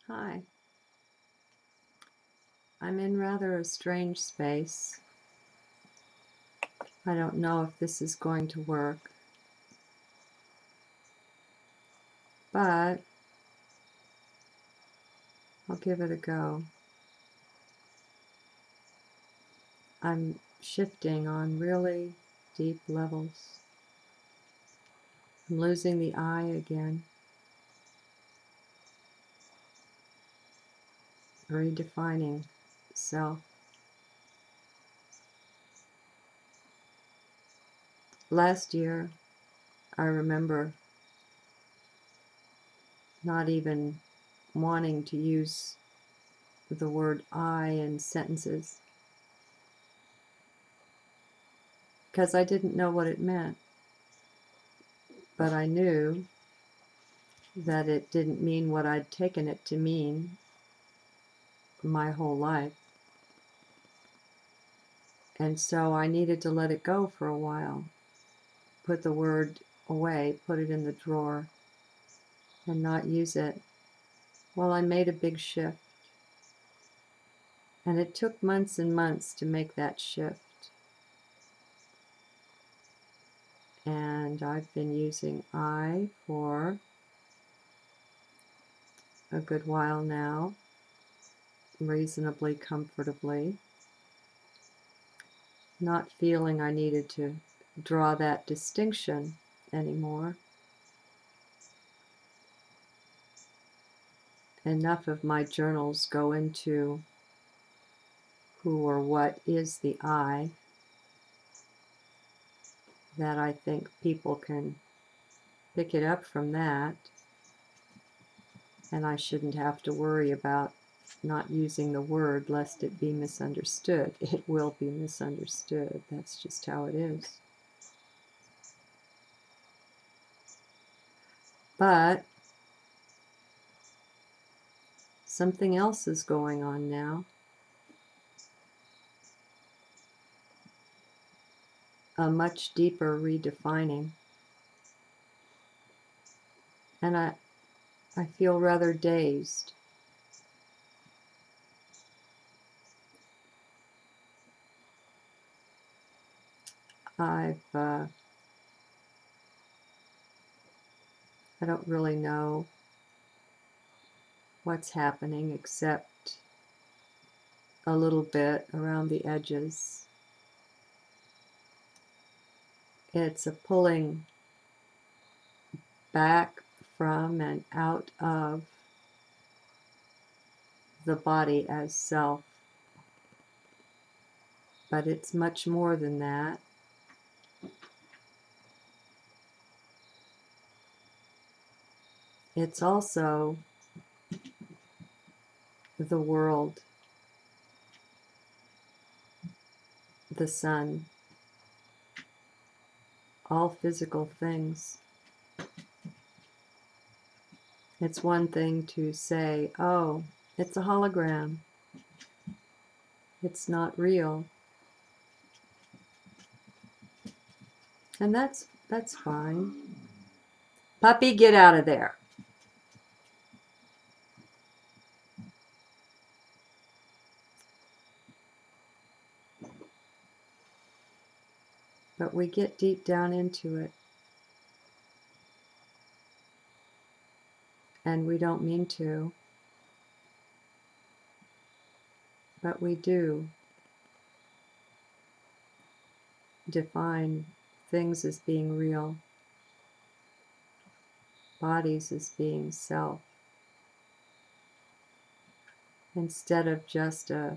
Hi. I'm in rather a strange space. I don't know if this is going to work, but I'll give it a go. I'm shifting on really deep levels. I'm losing the I again. Redefining self. Last year, I remember not even wanting to use the word I in sentences because I didn't know what it meant. But I knew that it didn't mean what I'd taken it to mean my whole life. And so I needed to let it go for a while. Put the word away, put it in the drawer, and not use it. Well, I made a big shift. And it took months and months to make that shift. And I've been using I for a good while now, reasonably comfortably. Not feeling I needed to draw that distinction anymore. Enough of my journals go into who or what is the I that I think people can pick it up from that, and I shouldn't have to worry about not using the word lest it be misunderstood. It will be misunderstood. That's just how it is. But something else is going on now. A much deeper redefining. And I feel rather dazed. I don't really know what's happening except a little bit around the edges. It's a pulling back from and out of the body as self. But it's much more than that. It's also the world, the sun, all physical things. It's one thing to say, oh, it's a hologram. It's not real. And that's fine. Puppy, get out of there. But we get deep down into it. And we don't mean to. But we do define things as being real, bodies as being self, instead of just I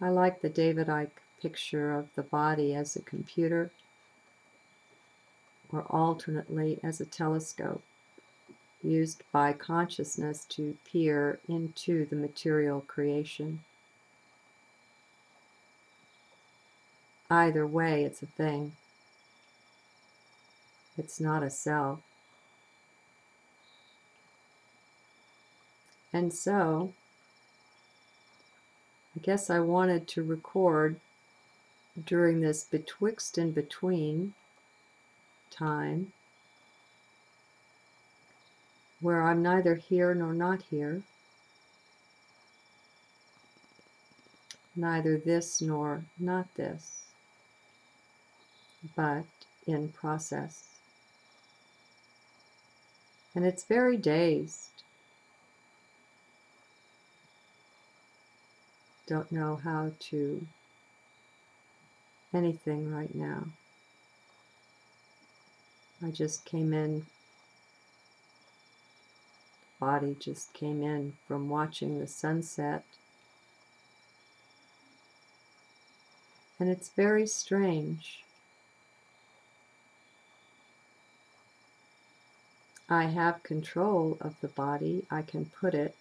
like the David Icke picture of the body as a computer, or alternately as a telescope, used by consciousness to peer into the material creation. Either way, it's a thing. It's not a self. And so, I guess I wanted to record during this betwixt and between time where I'm neither here nor not here, neither this nor not this, but in process. And it's very dazed. Don't know how to anything right now. I just came in, body just came in from watching the sunset. And it's very strange. I have control of the body. I can put it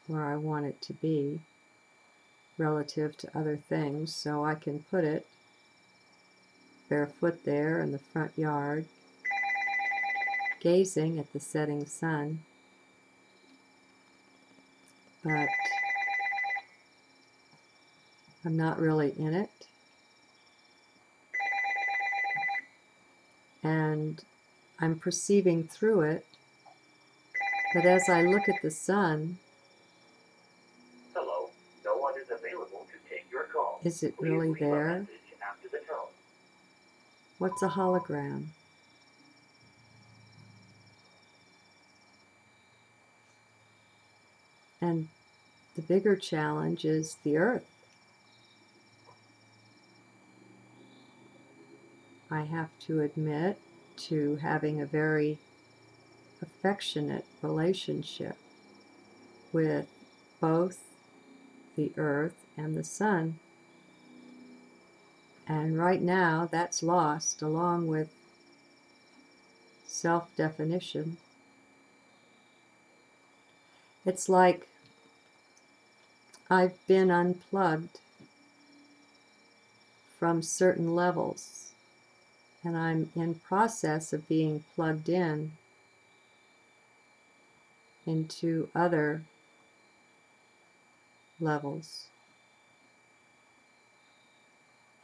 where I want it to be relative to other things. So I can put it barefoot there in the front yard, gazing at the setting sun. But I'm not really in it. And I'm perceiving through it. But as I look at the sun, hello, no one is available to take your call. Is it Please really leave a there? message after the tone. What's a hologram? And the bigger challenge is the earth. I have to admit to having a very affectionate relationship with both the earth and the sun. And right now that's lost along with self-definition. It's like I've been unplugged from certain levels, and I'm in process of being plugged in into other levels.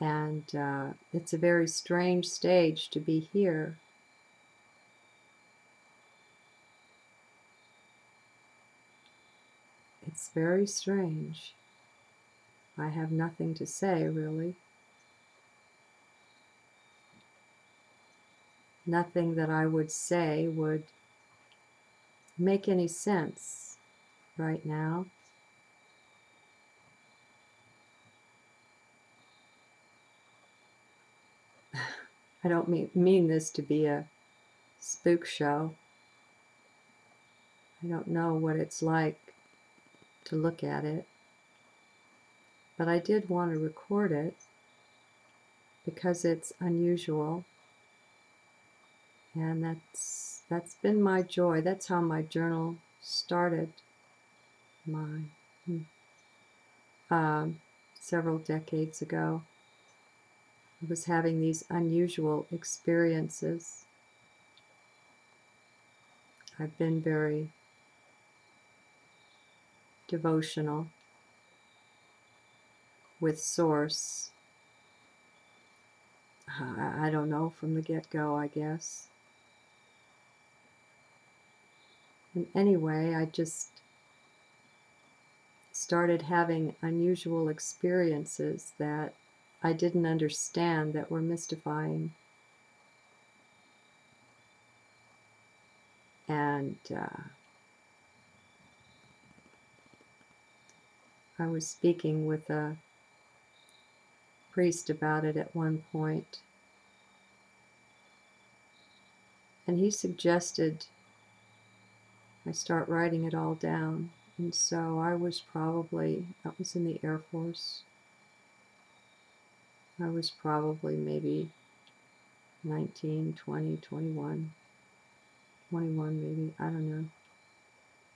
And it's a very strange stage to be here. It's very strange. I have nothing to say, really. Nothing that I would say would make any sense right now. I don't mean this to be a spook show. I don't know what it's like to look at it, but I did want to record it because it's unusual, and that's been my joy. That's how my journal started. Several decades ago, I was having these unusual experiences. I've been very devotional with Source. I don't know, from the get-go, I guess. And anyway, I just started having unusual experiences that I didn't understand, that were mystifying. And I was speaking with a priest about it at one point, and he suggested I start writing it all down. And so I was probably, that was in the Air Force, I was probably maybe 19, 20, 21, 21 maybe, I don't know.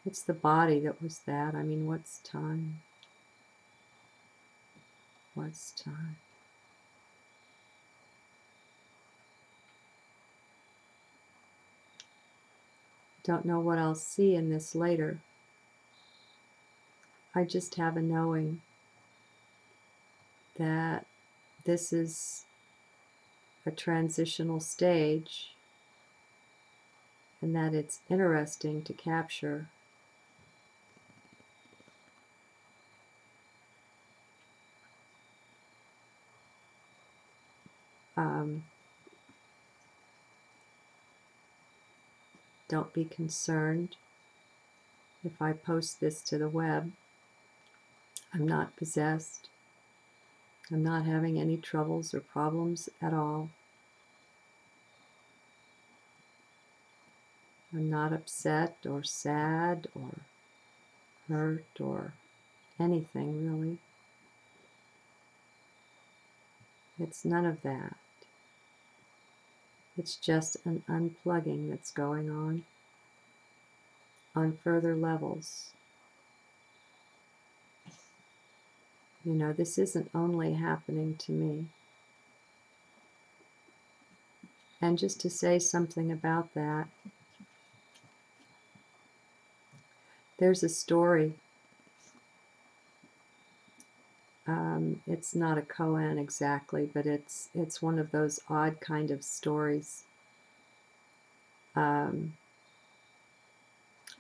It's the body that was that. I mean, what's time? What's time? Don't know what I'll see in this later. I just have a knowing that this is a transitional stage, and that it's interesting to capture. Don't be concerned if I post this to the web. I'm not possessed. I'm not having any troubles or problems at all. I'm not upset or sad or hurt or anything really. It's none of that. It's just an unplugging that's going on further levels. You know, this isn't only happening to me. And just to say something about that, there's a story. It's not a koan exactly, but it's one of those odd kind of stories. I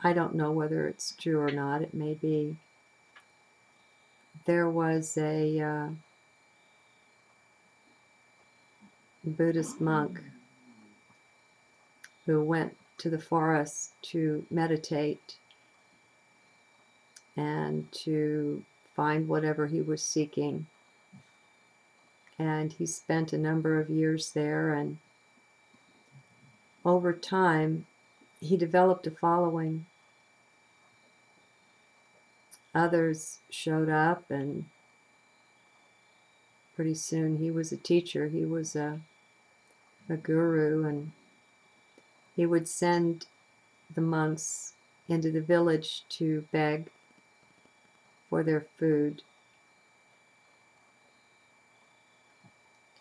don't know whether it's true or not. It may be. There was a Buddhist monk who went to the forest to meditate and to find whatever he was seeking. And he spent a number of years there, and over time he developed a following. Others showed up, and pretty soon he was a teacher. He was a guru, and he would send the monks into the village to beg for their food.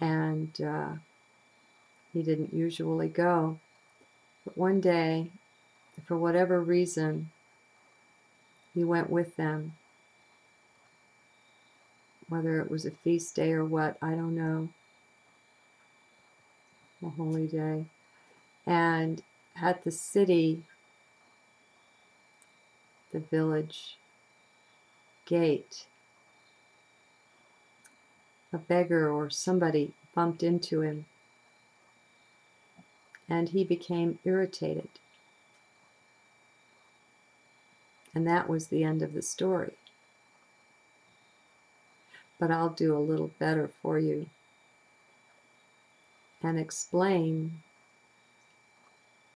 And he didn't usually go. But one day, for whatever reason, he went with them. Whether it was a feast day or what, I don't know. A holy day. And at the city, the village gate, a beggar or somebody bumped into him, and he became irritated. And that was the end of the story. But I'll do a little better for you and explain